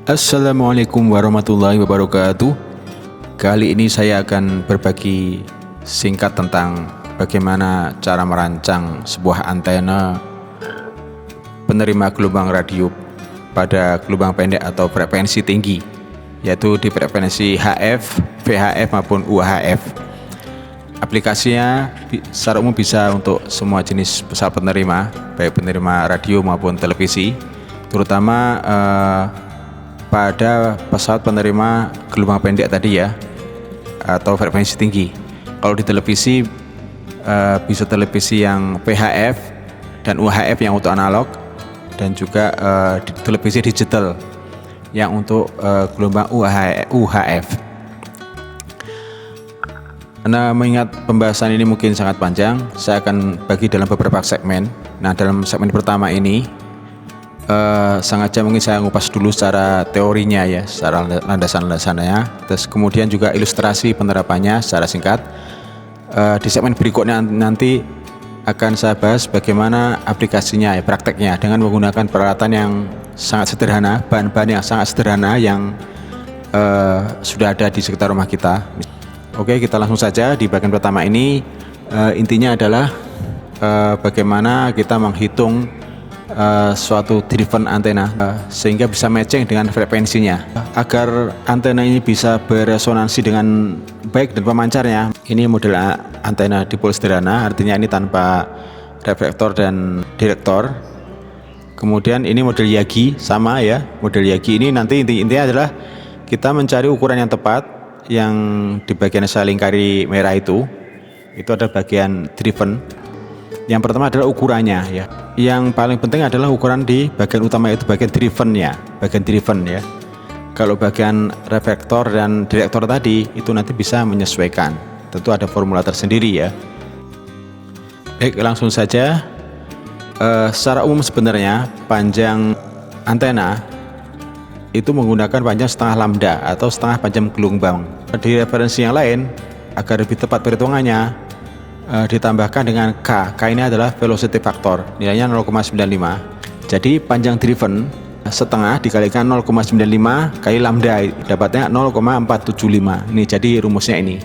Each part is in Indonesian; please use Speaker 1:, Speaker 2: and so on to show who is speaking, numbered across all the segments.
Speaker 1: Assalamualaikum warahmatullahi wabarakatuh. Kali ini saya akan berbagi singkat tentang bagaimana cara merancang sebuah antena penerima gelombang radio pada gelombang pendek atau frekuensi tinggi, yaitu di frekuensi HF, VHF maupun UHF. Aplikasinya secara umum bisa untuk semua jenis pesawat penerima, baik penerima radio maupun televisi, terutama pada pesawat penerima gelombang pendek tadi ya, atau frekuensi tinggi. Kalau di televisi bisa televisi yang VHF dan UHF yang untuk analog, dan juga di televisi digital yang untuk gelombang UHF. Karena mengingat pembahasan ini mungkin sangat panjang, saya akan bagi dalam beberapa segmen. Nah, dalam segmen pertama ini sengaja mungkin saya ngupas dulu secara teorinya ya, secara landasan-landasannya, terus kemudian juga ilustrasi penerapannya secara singkat. Di segmen berikutnya nanti akan saya bahas bagaimana aplikasinya ya, prakteknya dengan menggunakan peralatan yang sangat sederhana, bahan-bahan yang sangat sederhana yang sudah ada di sekitar rumah kita. Oke, kita langsung saja di bagian pertama ini. Intinya adalah bagaimana kita menghitung suatu driven antena sehingga bisa matching dengan frekuensinya. Agar antena ini bisa beresonansi dengan baik dan pemancarnya, ini model antena dipol sederhana, artinya ini tanpa reflektor dan direktor. Kemudian ini model Yagi, sama ya, model Yagi ini nanti intinya adalah kita mencari ukuran yang tepat. Yang di bagian saya lingkari merah itu ada bagian driven. Yang pertama adalah ukurannya ya. Yang paling penting adalah ukuran di bagian utama, itu bagian driven ya, Kalau bagian reflektor dan direktor tadi itu nanti bisa menyesuaikan. Tentu ada formula tersendiri ya. Baik, langsung saja. Secara umum sebenarnya panjang antena itu menggunakan panjang setengah lambda atau setengah panjang gelombang. Di referensi yang lain, agar lebih tepat perhitungannya, ditambahkan dengan K. K ini adalah velocity factor, nilainya 0,95. Jadi panjang driven setengah dikalikan 0,95 kali lambda, dapatnya 0,475. Ini jadi rumusnya ini.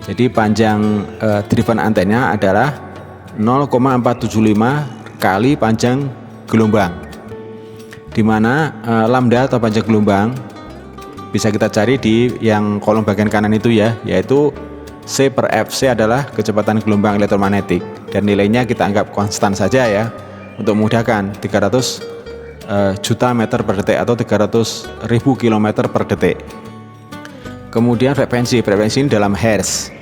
Speaker 1: Jadi panjang driven antena adalah 0,475 kali panjang gelombang, di mana lambda atau panjang gelombang bisa kita cari di yang kolom bagian kanan itu ya, yaitu C per F. C adalah kecepatan gelombang elektromagnetik dan nilainya kita anggap konstan saja ya, untuk memudahkan 300 juta meter per detik atau 300.000 kilometer per detik. Kemudian frekuensi ini dalam hertz.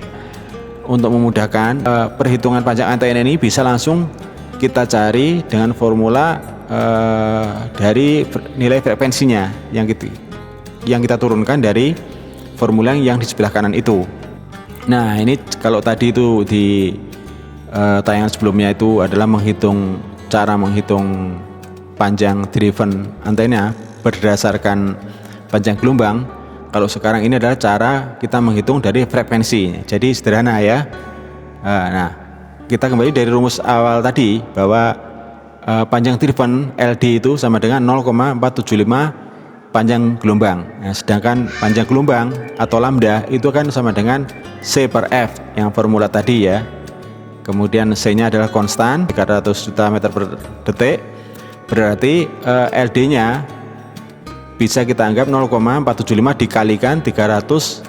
Speaker 1: Untuk memudahkan perhitungan panjang antena ini bisa langsung kita cari dengan formula dari nilai frekuensinya yang kita turunkan dari formula yang di sebelah kanan itu. Nah, ini kalau tadi itu di tayangan sebelumnya itu adalah cara menghitung panjang driven antena berdasarkan panjang gelombang. Kalau sekarang ini adalah cara kita menghitung dari frekuensi. Jadi sederhana ya. Nah, kita kembali dari rumus awal tadi bahwa panjang driven LD itu sama dengan 0,475 panjang gelombang. Nah, sedangkan panjang gelombang atau lambda itu kan sama dengan C per F yang formula tadi ya. Kemudian C-nya adalah konstan 300 juta meter per detik. Berarti LD-nya bisa kita anggap 0,475 dikalikan 300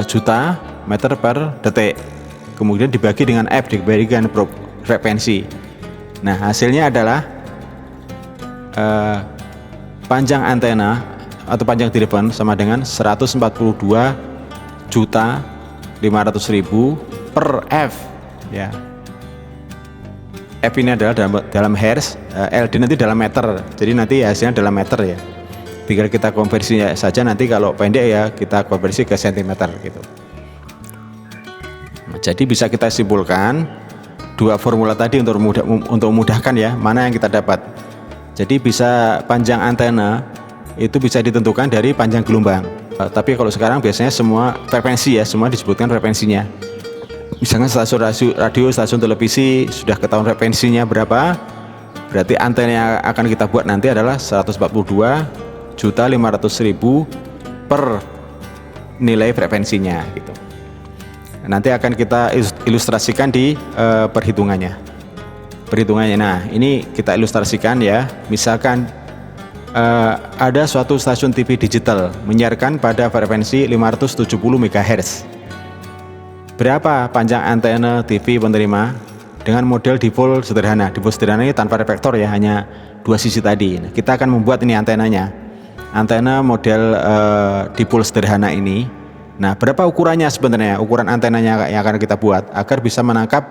Speaker 1: juta meter per detik. Kemudian dibagi dengan F, dibagi dengan frekuensi. Nah, hasilnya adalah panjang antena atau panjang driven sama dengan 142.500.000 per F ya. F ini adalah dalam hertz, LD nanti dalam meter. Jadi nanti hasilnya dalam meter ya. Tinggal kita konversi saja, nanti kalau pendek ya kita konversi ke sentimeter gitu. Nah, jadi bisa kita simpulkan dua formula tadi untuk memudahkan ya, mana yang kita dapat. Jadi bisa panjang antena itu bisa ditentukan dari panjang gelombang. Tapi kalau sekarang biasanya semua frekuensi ya, semua disebutkan frekuensinya. Misalkan stasiun radio, stasiun televisi sudah ketahuan frekuensinya berapa, berarti antena yang akan kita buat nanti adalah 142 2.500.000 per nilai frekuensinya gitu. Nanti akan kita ilustrasikan di perhitungannya. Nah, ini kita ilustrasikan ya. Misalkan ada suatu stasiun TV digital menyiarkan pada frekuensi 570 MHz. Berapa panjang antena TV penerima dengan model dipol sederhana? Dipol sederhana ini tanpa reflektor ya, hanya dua sisi tadi. Nah, kita akan membuat ini antenanya. Antena model dipol sederhana ini. Nah, berapa ukurannya sebenarnya? Ukuran antenanya yang akan kita buat agar bisa menangkap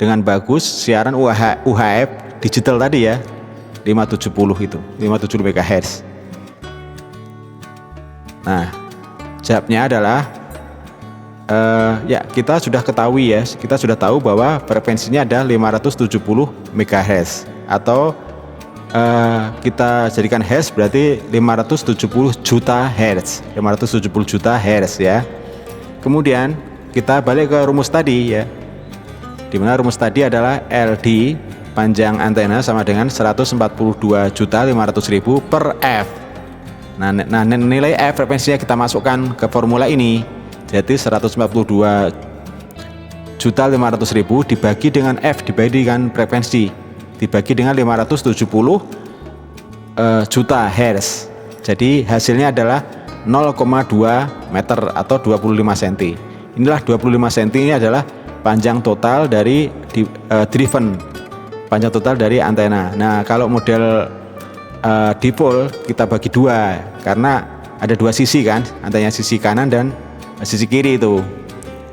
Speaker 1: dengan bagus siaran UHF digital tadi ya. 570 itu, 570 MHz. Nah, jawabnya adalah ya kita sudah ketahui ya, kita sudah tahu bahwa frekuensinya ada 570 MHz atau kita jadikan hertz berarti 570 juta hertz, 570 juta hertz ya. Kemudian kita balik ke rumus tadi ya, dimana rumus tadi adalah LD panjang antena sama dengan 142.500.000 per F. Nah, nilai F frekuensinya kita masukkan ke formula ini. Jadi 142.500.000 dibagi dengan F dibagi dengan frekuensi dibagi dengan 570 juta hertz. Jadi hasilnya adalah 0,2 meter atau 25 cm. Inilah 25 cm ini adalah panjang total dari driven, panjang total dari antena. Nah, kalau model dipol kita bagi dua karena ada dua sisi kan, antenanya sisi kanan dan sisi kiri itu.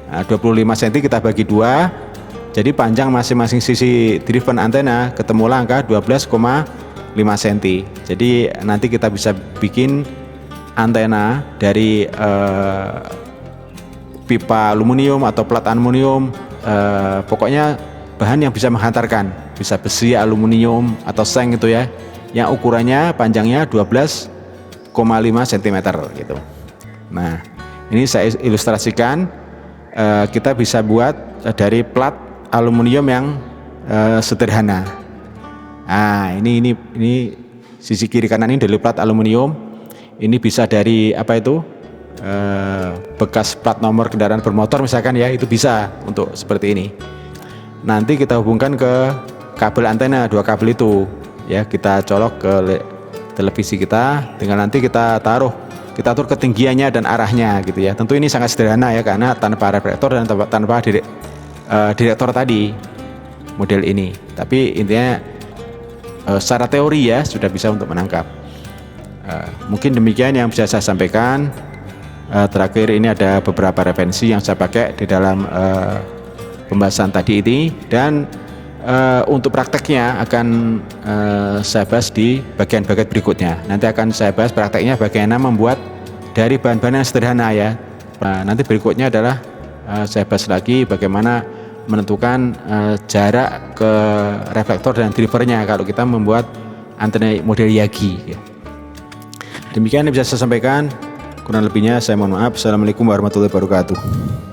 Speaker 1: Nah, 25 cm kita bagi dua, jadi panjang masing-masing sisi driven antena ketemulah angka 12,5 cm. Jadi nanti kita bisa bikin antena dari pipa aluminium atau plat aluminium, pokoknya bahan yang bisa menghantarkan, bisa besi, aluminium atau seng itu ya, yang ukurannya panjangnya 12,5 cm gitu. Nah, ini saya ilustrasikan, kita bisa buat dari plat aluminium yang sederhana. Nah, ini sisi kiri kanan ini dari plat aluminium. Ini bisa dari apa itu? Bekas plat nomor kendaraan bermotor misalkan ya, itu bisa untuk seperti ini. Nanti kita hubungkan ke kabel antena, dua kabel itu ya, kita colok ke televisi kita, tinggal nanti kita atur ketinggiannya dan arahnya gitu ya. Tentu ini sangat sederhana ya, karena tanpa reflektor dan tanpa direktor tadi model ini. Tapi intinya secara teori ya sudah bisa untuk menangkap. Mungkin demikian yang bisa saya sampaikan. Terakhir ini ada beberapa referensi yang saya pakai di dalam pembahasan tadi ini, dan untuk prakteknya akan saya bahas di bagian-bagian berikutnya. Nanti akan saya bahas prakteknya bagaimana membuat dari bahan-bahan yang sederhana ya. Nah, nanti berikutnya adalah saya bahas lagi bagaimana menentukan jarak ke reflektor dan drivernya kalau kita membuat antena model Yagi ya. Demikian yang bisa saya sampaikan, kurang lebihnya saya mohon maaf. Assalamualaikum warahmatullahi wabarakatuh.